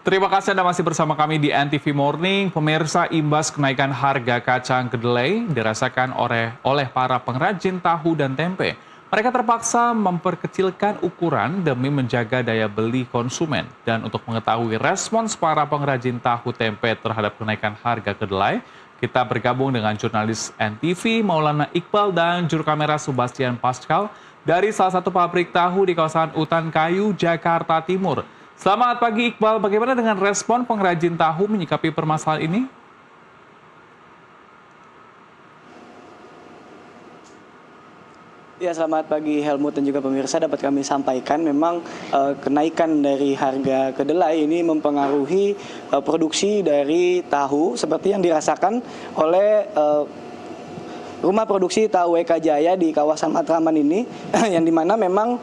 Terima kasih Anda masih bersama kami di NTV Morning. Pemirsa, imbas kenaikan harga kacang kedelai dirasakan oleh para pengrajin tahu dan tempe. Mereka terpaksa memperkecilkan ukuran demi menjaga daya beli konsumen. Dan untuk mengetahui respons para pengrajin tahu tempe terhadap kenaikan harga kedelai, kita bergabung dengan jurnalis NTV Maulana Iqbal dan juru kamera Sebastian Pascal dari salah satu pabrik tahu di kawasan Utan Kayu, Jakarta Timur. Selamat pagi Iqbal, bagaimana dengan respon pengrajin tahu menyikapi permasalahan ini? Ya, selamat pagi Helmut dan juga pemirsa. Dapat kami sampaikan memang kenaikan dari harga kedelai ini mempengaruhi produksi dari tahu seperti yang dirasakan oleh rumah produksi tahu Eka Jaya di kawasan Matraman ini yang dimana memang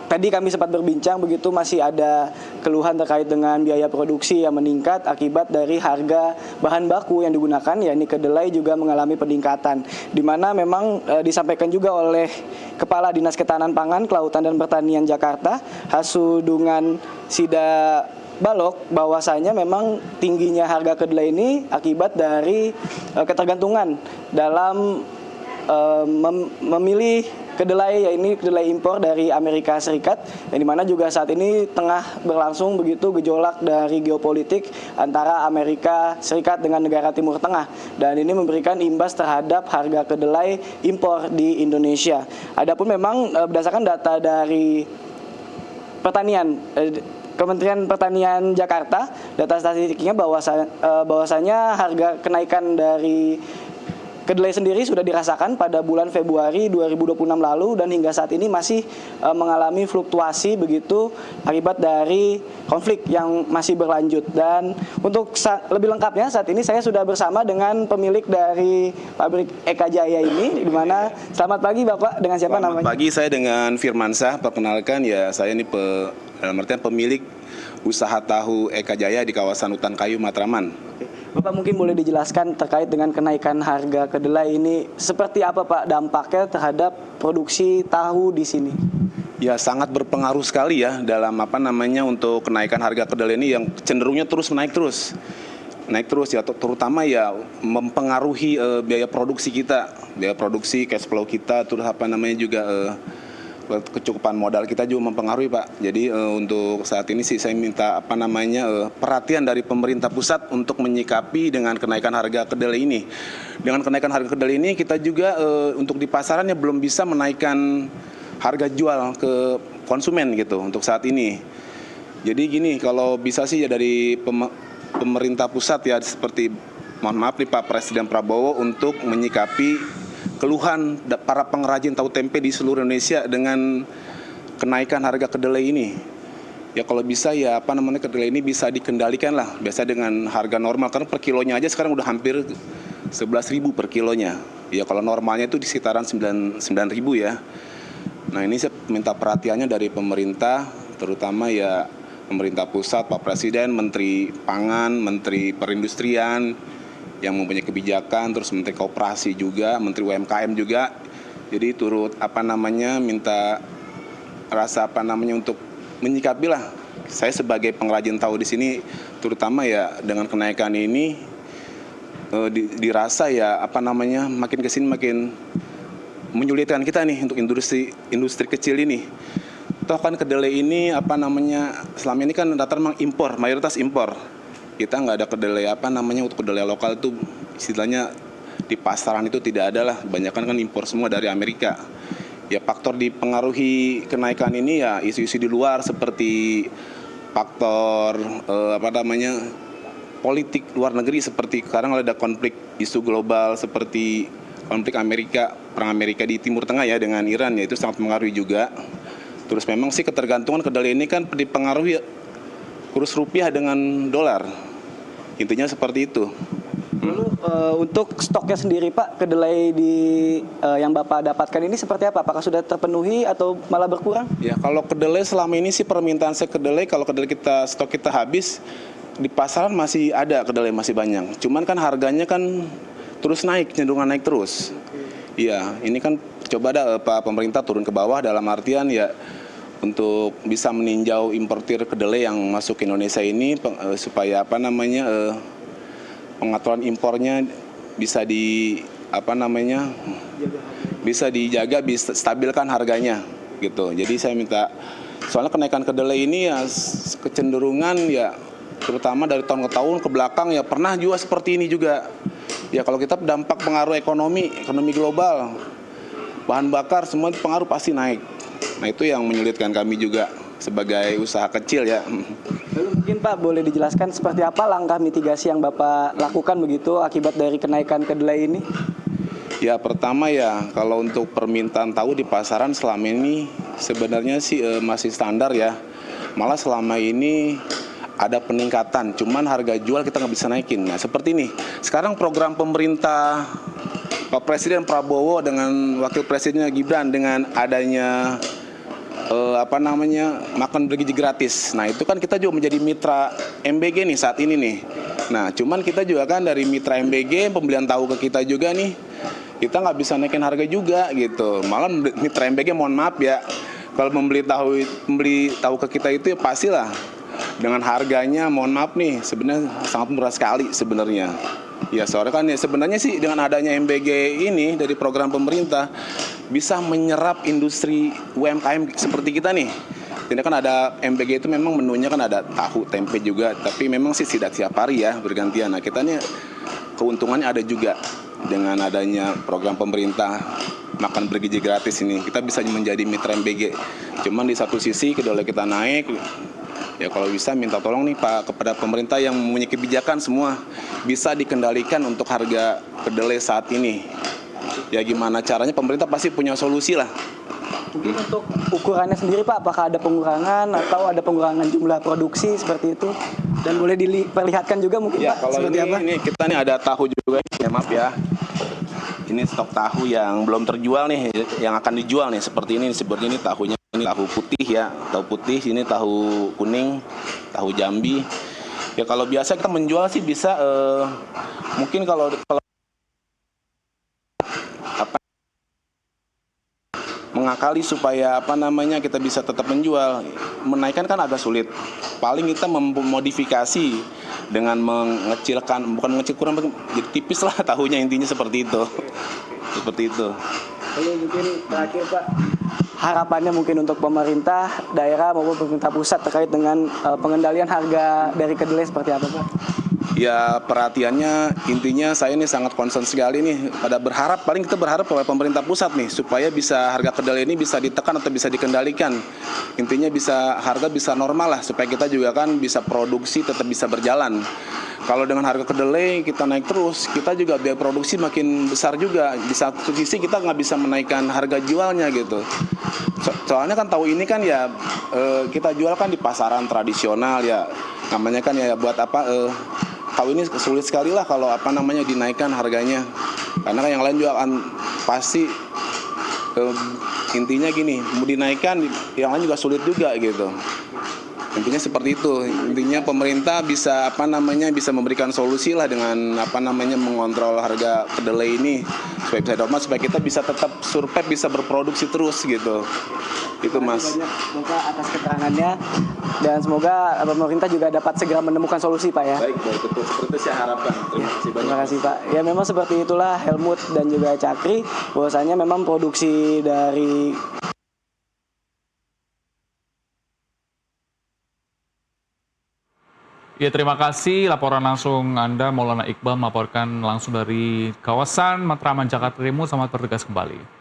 tadi kami sempat berbincang begitu masih ada keluhan terkait dengan biaya produksi yang meningkat akibat dari harga bahan baku yang digunakan, yakni kedelai juga mengalami peningkatan. Di mana memang disampaikan juga oleh Kepala Dinas Ketahanan Pangan, Kelautan dan Pertanian Jakarta, Hasudungan Sida Balok, bahwasanya memang tingginya harga kedelai ini akibat dari ketergantungan dalam memilih kedelai, yaitu kedelai impor dari Amerika Serikat, yang dimana juga saat ini tengah berlangsung begitu gejolak dari geopolitik antara Amerika Serikat dengan negara Timur Tengah, dan ini memberikan imbas terhadap harga kedelai impor di Indonesia. Adapun memang berdasarkan data dari Kementerian Pertanian Jakarta, data statistiknya bahwasanya harga kenaikan dari kedelai sendiri sudah dirasakan pada bulan Februari 2026 lalu dan hingga saat ini masih mengalami fluktuasi begitu akibat dari konflik yang masih berlanjut. Dan untuk lebih lengkapnya saat ini saya sudah bersama dengan pemilik dari pabrik Eka Jaya ini, di mana selamat pagi Bapak, dengan siapa namanya? Selamat pagi, saya dengan Firmansyah. Perkenalkan ya, saya ini dalam artian pemilik usaha tahu Eka Jaya di kawasan Utan Kayu, Matraman. Bapak mungkin boleh dijelaskan terkait dengan kenaikan harga kedelai ini, seperti apa Pak dampaknya terhadap produksi tahu di sini? Ya, sangat berpengaruh sekali ya dalam untuk kenaikan harga kedelai ini yang cenderungnya terus naik terus ya, terutama ya mempengaruhi biaya produksi kita, biaya produksi, cash flow kita, terus juga kecukupan modal kita juga mempengaruhi Pak. Jadi untuk saat ini sih saya minta perhatian dari pemerintah pusat untuk menyikapi dengan kenaikan harga kedelai ini. Dengan kenaikan harga kedelai ini kita juga untuk di pasarannya belum bisa menaikkan harga jual ke konsumen gitu untuk saat ini. Jadi gini, kalau bisa sih ya dari pemerintah pusat ya, seperti mohon maaf nih Pak Presiden Prabowo untuk menyikapi keluhan para pengrajin tahu tempe di seluruh Indonesia dengan kenaikan harga kedelai ini. Ya kalau bisa ya kedelai ini bisa dikendalikan lah, biasa dengan harga normal, karena per kilonya aja sekarang udah hampir 11.000 per kilonya. Ya kalau normalnya itu di sekitaran 9.000 ya. Nah ini saya minta perhatiannya dari pemerintah, terutama ya pemerintah pusat, Pak Presiden, Menteri Pangan, Menteri Perindustrian yang mempunyai kebijakan, terus Menteri Koperasi juga, Menteri UMKM juga. Jadi turut minta rasa untuk menyikapi lah. Saya sebagai pengrajin tahu di sini, terutama ya dengan kenaikan ini dirasa ya makin kesini makin menyulitkan kita nih untuk industri kecil ini. Toh kan kedelai ini selama ini kan rata-rata memang impor, mayoritas impor. Kita nggak ada kedelai untuk kedelai lokal itu istilahnya di pasaran itu tidak ada lah, kebanyakan kan impor semua dari Amerika. Ya faktor dipengaruhi kenaikan ini ya isu-isu di luar seperti faktor politik luar negeri, seperti sekarang ada konflik isu global seperti konflik perang Amerika di Timur Tengah ya dengan Iran, ya itu sangat mempengaruhi juga. Terus memang sih ketergantungan kedelai ini kan dipengaruhi kurs rupiah dengan dolar. Intinya seperti itu. Lalu untuk stoknya sendiri Pak, kedelai yang Bapak dapatkan ini seperti apa? Apakah sudah terpenuhi atau malah berkurang? Ya kalau kedelai selama ini sih permintaan saya kedelai, kalau kedelai stok kita habis, di pasaran masih ada kedelai, masih banyak. Cuman kan harganya kan terus naik, cenderung naik terus. Iya, ini kan coba ada Pak pemerintah turun ke bawah dalam artian ya untuk bisa meninjau importir kedelai yang masuk ke Indonesia ini supaya pengaturan impornya bisa bisa dijaga, bisa stabilkan harganya gitu. Jadi saya minta, soalnya kenaikan kedelai ini ya kecenderungan ya terutama dari tahun ke tahun ke belakang ya pernah juga seperti ini juga. Ya kalau kita dampak pengaruh ekonomi global, bahan bakar semua pengaruh pasti naik. Nah itu yang menyulitkan kami juga sebagai usaha kecil ya. Lalu mungkin Pak boleh dijelaskan seperti apa langkah mitigasi yang Bapak lakukan begitu akibat dari kenaikan kedelai ini? Ya pertama ya kalau untuk permintaan tahu di pasaran selama ini sebenarnya sih masih standar ya. Malah selama ini ada peningkatan, cuman harga jual kita nggak bisa naikin. Nah seperti ini, sekarang program pemerintah Pak Presiden Prabowo dengan Wakil Presidennya Gibran dengan adanya makan bergizi gratis. Nah itu kan kita juga menjadi mitra MBG nih saat ini nih. Nah cuman kita juga kan dari mitra MBG pembelian tahu ke kita juga nih, kita nggak bisa naikin harga juga gitu. Malah mitra MBG mohon maaf ya, kalau membeli tahu ke kita itu ya pastilah dengan harganya mohon maaf nih sebenarnya sangat murah sekali sebenarnya. Ya soalnya kan ya sebenarnya sih dengan adanya MBG ini dari program pemerintah bisa menyerap industri UMKM seperti kita nih. Jadi kan ada MBG itu memang menunya kan ada tahu, tempe juga, tapi memang sih tidak tiap hari ya bergantian. Nah kita nih keuntungannya ada juga dengan adanya program pemerintah makan bergizi gratis ini. Kita bisa menjadi mitra MBG. Cuman di satu sisi kedelai kita naik. Ya kalau bisa minta tolong nih Pak kepada pemerintah yang mempunyai kebijakan semua bisa dikendalikan untuk harga kedelai saat ini. Ya gimana caranya pemerintah pasti punya solusi lah. Mungkin untuk ukurannya sendiri Pak, apakah ada pengurangan atau ada pengurangan jumlah produksi seperti itu? Dan boleh diperlihatkan juga mungkin ya, Pak kalau seperti apa? Ini kita nih ada tahu juga ya maaf ya. Ini stok tahu yang belum terjual nih, yang akan dijual nih seperti ini tahunya. Ini tahu putih ya, tahu putih, ini tahu kuning, tahu Jambi. Ya kalau biasa kita menjual sih bisa mungkin kalau mengakali supaya kita bisa tetap menjual, menaikkan kan agak sulit. Paling kita memodifikasi dengan bukan kurang, jadi tipis lah tahunya, intinya seperti itu. Seperti itu. Lalu mungkin terakhir Pak, harapannya mungkin untuk pemerintah daerah maupun pemerintah pusat terkait dengan pengendalian harga dari kedelai seperti apa Pak? Ya perhatiannya intinya saya ini sangat concern sekali nih paling kita berharap kepada pemerintah pusat nih supaya bisa harga kedelai ini bisa ditekan atau bisa dikendalikan. Intinya harga bisa normal lah supaya kita juga kan bisa produksi tetap bisa berjalan. Kalau dengan harga kedelai kita naik terus, kita juga biaya produksi makin besar juga. Di satu sisi kita nggak bisa menaikkan harga jualnya gitu. Soalnya kan tahu ini kan ya kita jual kan di pasaran tradisional ya. Namanya kan ya buat tahu ini sulit sekali lah kalau dinaikkan harganya. Karena kan yang lain juga akan pasti intinya gini, mau dinaikkan yang lain juga sulit juga gitu. Intinya seperti itu. Intinya pemerintah bisa bisa memberikan solusi lah dengan mengontrol harga kedelai ini supaya bisa normal, supaya kita bisa tetap survive, bisa berproduksi terus gitu. Itu Mas. Terima kasih banyak semoga atas keterangannya dan semoga pemerintah juga dapat segera menemukan solusi Pak ya. Baik, betul. Seperti itu saya harapkan. Terima kasih banyak. Terima kasih Pak. Ya memang seperti itulah Helmut dan juga Cakri, bahwasanya memang produksi dari Ya, terima kasih laporan langsung Anda, Maulana Iqbal, melaporkan langsung dari kawasan Matraman, Jakarta Timur. Selamat bertugas kembali.